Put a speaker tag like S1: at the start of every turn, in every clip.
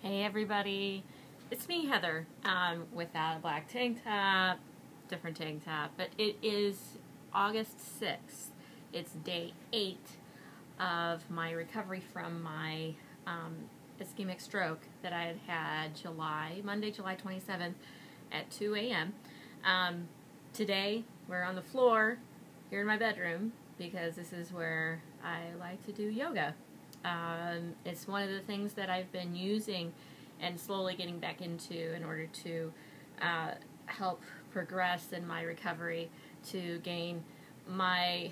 S1: Hey everybody, it's me Heather, without a black tank top, different tank top, but it is August 6th. It's day 8 of my recovery from my ischemic stroke that I had Monday, July 27th at 2 a.m. Today we're on the floor here in my bedroom because this is where I like to do yoga. It's one of the things that I've been using and slowly getting back into in order to help progress in my recovery, to gain my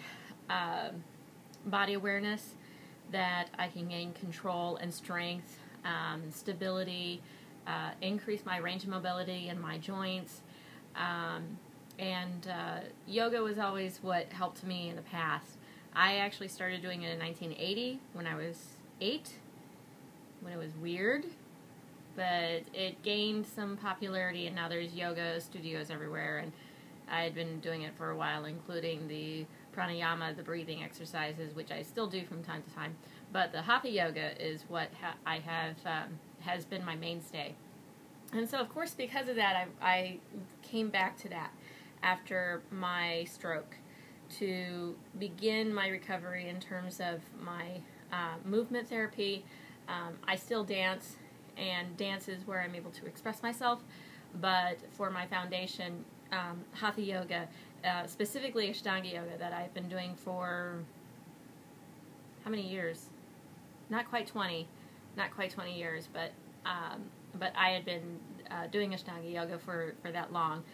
S1: body awareness, that I can gain control and strength, stability, increase my range of mobility in my joints. Yoga was always what helped me in the past. I actually started doing it in 1980 when I was 8, when it was weird, but it gained some popularity, and now there's yoga studios everywhere, and I had been doing it for a while, including the pranayama, the breathing exercises, which I still do from time to time, but the hatha yoga is what has been my mainstay. And so, of course, because of that, I came back to that after my stroke, to begin my recovery in terms of my movement therapy. I still dance, and dance is where I'm able to express myself, but for my foundation, hatha yoga, specifically Ashtanga yoga, that I've been doing for how many years? Not quite 20 years, but I had been doing Ashtanga yoga for that long.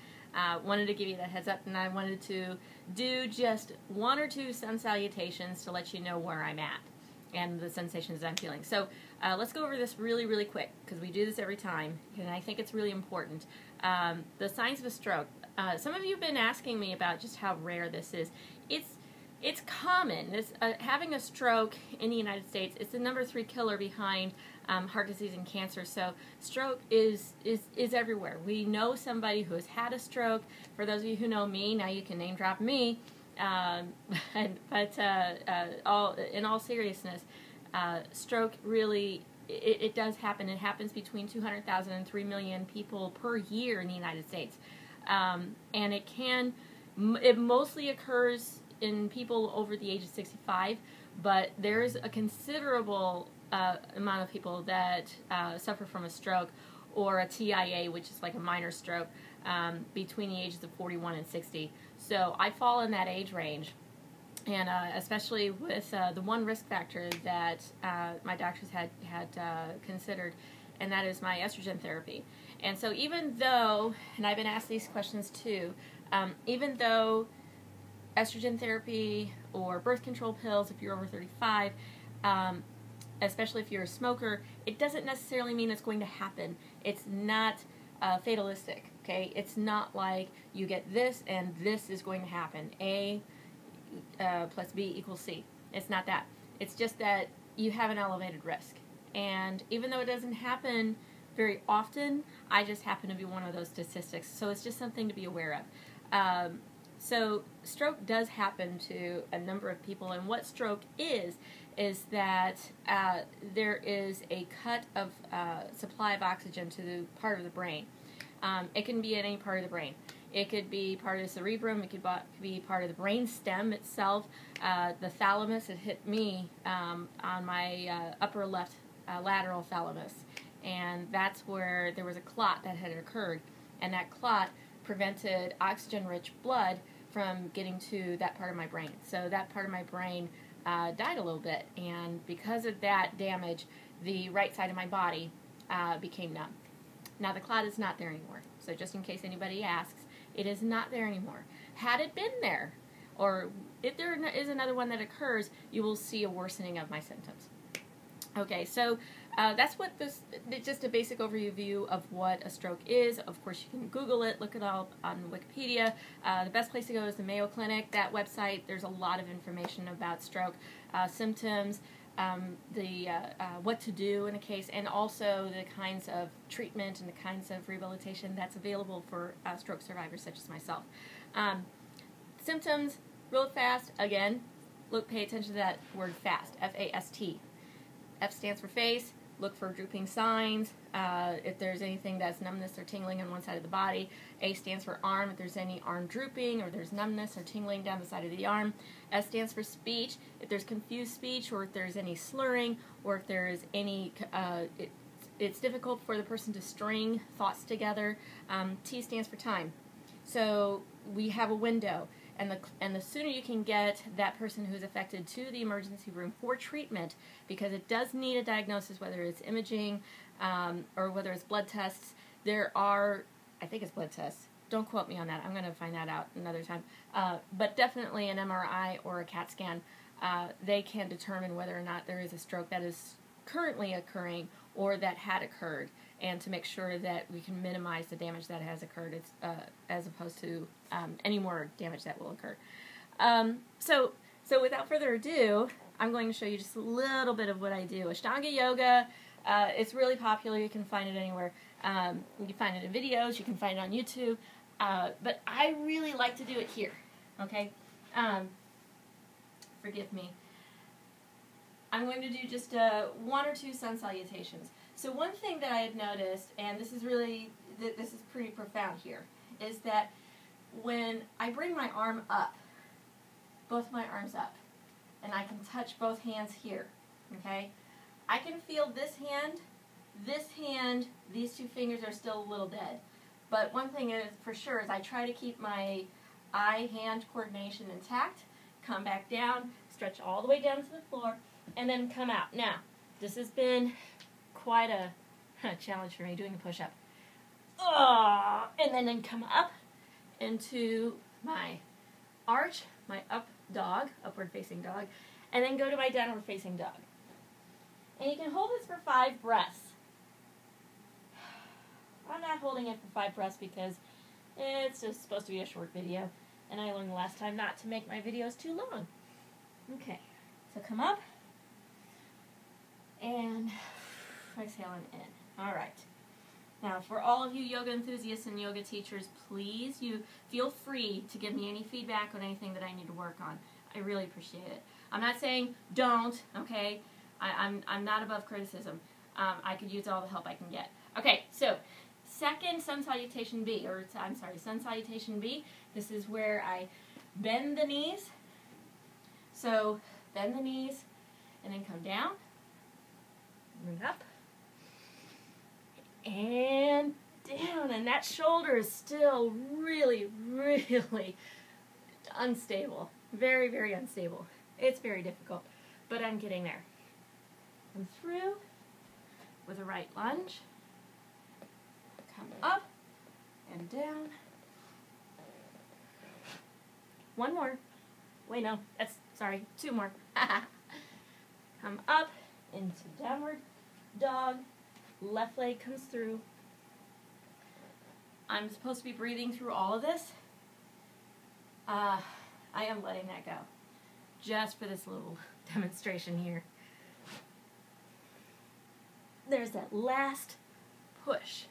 S1: Wanted to give you that heads up, and I wanted to do just one or two sun salutations to let you know where I'm at and the sensations I'm feeling. So let's go over this really, really quick, because we do this every time, and I think it's really important. The signs of a stroke. Some of you have been asking me about just how rare this is. It's common. Having a stroke in the United States, it's the number 3 killer behind heart disease and cancer. So stroke is everywhere. We know somebody who has had a stroke. For those of you who know me, now you can name drop me. In all seriousness, stroke really, it does happen. It happens between 200,000 and 3 million people per year in the United States. And it mostly occurs in people over the age of 65, but there's a considerable amount of people that suffer from a stroke or a TIA, which is like a minor stroke, between the ages of 41 and 60. So I fall in that age range, and especially with the one risk factor that my doctors had considered, and that is my estrogen therapy. And so even though, and I've been asked these questions too, even though estrogen therapy or birth control pills, if you're over 35, especially if you're a smoker, it doesn't necessarily mean it's going to happen. It's not fatalistic, okay? It's not like you get this and this is going to happen. A plus B equals C. It's not that. It's just that you have an elevated risk. And even though it doesn't happen very often, I just happen to be one of those statistics. So it's just something to be aware of. So stroke does happen to a number of people, and what stroke is that there is a cut of supply of oxygen to the part of the brain. It can be at any part of the brain. It could be part of the cerebrum. It could be part of the brain stem itself. The thalamus, it hit me on my upper left lateral thalamus, and that's where there was a clot that had occurred, and that clot prevented oxygen-rich blood from getting to that part of my brain. So that part of my brain died a little bit, and because of that damage, the right side of my body became numb. Now the clot is not there anymore, so just in case anybody asks, it is not there anymore. Had it been there, or if there is another one that occurs, you will see a worsening of my symptoms. Okay, so that's what just a basic overview of what a stroke is. Of course, you can Google it, look it all on Wikipedia. The best place to go is the Mayo Clinic, that website. There's a lot of information about stroke, symptoms, what to do in a case, and also the kinds of treatment and the kinds of rehabilitation that's available for stroke survivors such as myself. Symptoms, real fast, again, pay attention to that word fast, F-A-S-T. F stands for face, look for drooping signs. If there's anything that's numbness or tingling on one side of the body. A stands for arm, if there's any arm drooping or there's numbness or tingling down the side of the arm. S stands for speech, if there's confused speech or if there's any slurring or if there's any, it's difficult for the person to string thoughts together. T stands for time. So we have a window, and the sooner you can get that person who's affected to the emergency room for treatment, because it does need a diagnosis, whether it's imaging or whether it's blood tests. There are, I think it's blood tests. Don't quote me on that. I'm going to find that out another time. But definitely an MRI or a CAT scan, they can determine whether or not there is a stroke that is currently occurring or that had occurred, and to make sure that we can minimize the damage that has occurred, as opposed to any more damage that will occur. So without further ado, I'm going to show you just a little bit of what I do. Ashtanga yoga, it's really popular. You can find it anywhere. You can find it in videos. You can find it on YouTube. But I really like to do it here. Okay? Forgive me. I'm going to do just one or two sun salutations. So one thing that I had noticed, and this is really, this is pretty profound here, is that when I bring my arm up, both my arms up, and I can touch both hands here, okay? I can feel this hand, these two fingers are still a little dead. But one thing is for sure is I try to keep my eye-hand coordination intact, come back down, stretch all the way down to the floor, and then come out. Now, this has been quite a challenge for me, doing a push-up. And then come up into my arch, my up dog, upward-facing dog, and then go to my downward-facing dog. And you can hold this for 5 breaths. I'm not holding it for 5 breaths because it's just supposed to be a short video, and I learned last time not to make my videos too long. Okay, so come up, and exhale and in. All right. Now, for all of you yoga enthusiasts and yoga teachers, please, you feel free to give me any feedback on anything that I need to work on. I really appreciate it. I'm not saying don't, okay? I'm not above criticism. I could use all the help I can get. Okay, so second sun salutation B, or I'm sorry, sun salutation B. This is where I bend the knees. So bend the knees and then come down, bring up, and down. And that shoulder is still really, really unstable. Very, very unstable. It's very difficult, but I'm getting there. Come through with a right lunge. Come up and down. One more. Wait, no. Sorry, 2 more. Come up into downward dog. Left leg comes through. I'm supposed to be breathing through all of this. I am letting that go, just for this little demonstration here. There's that last push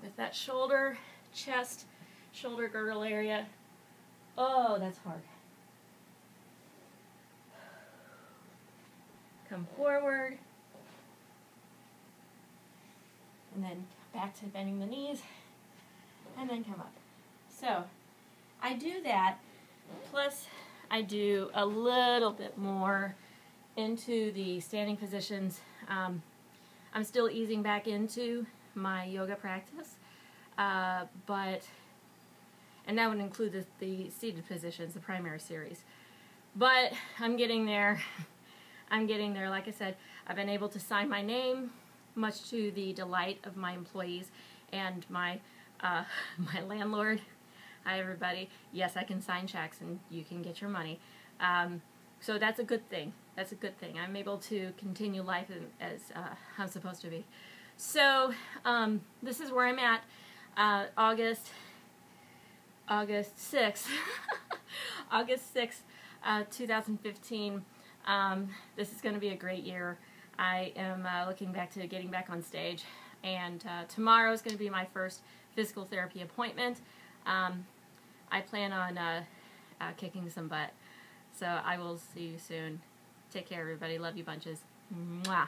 S1: with that shoulder, chest, shoulder girdle area. Oh, that's hard. Come forward, and then back to bending the knees, and then come up. So I do that, plus I do a little bit more into the standing positions. I'm still easing back into my yoga practice, and that would include the seated positions, the primary series. But I'm getting there. I'm getting there. Like I said, I've been able to sign my name, much to the delight of my employees and my my landlord. Hi, everybody. Yes, I can sign checks and you can get your money. So that's a good thing. That's a good thing. I'm able to continue life as I'm supposed to be. So this is where I'm at. August 6th, August 6th, 2015. This is going to be a great year. I am looking back to getting back on stage, and tomorrow is going to be my first physical therapy appointment. I plan on kicking some butt. So I will see you soon. Take care, everybody. Love you bunches. Mwah.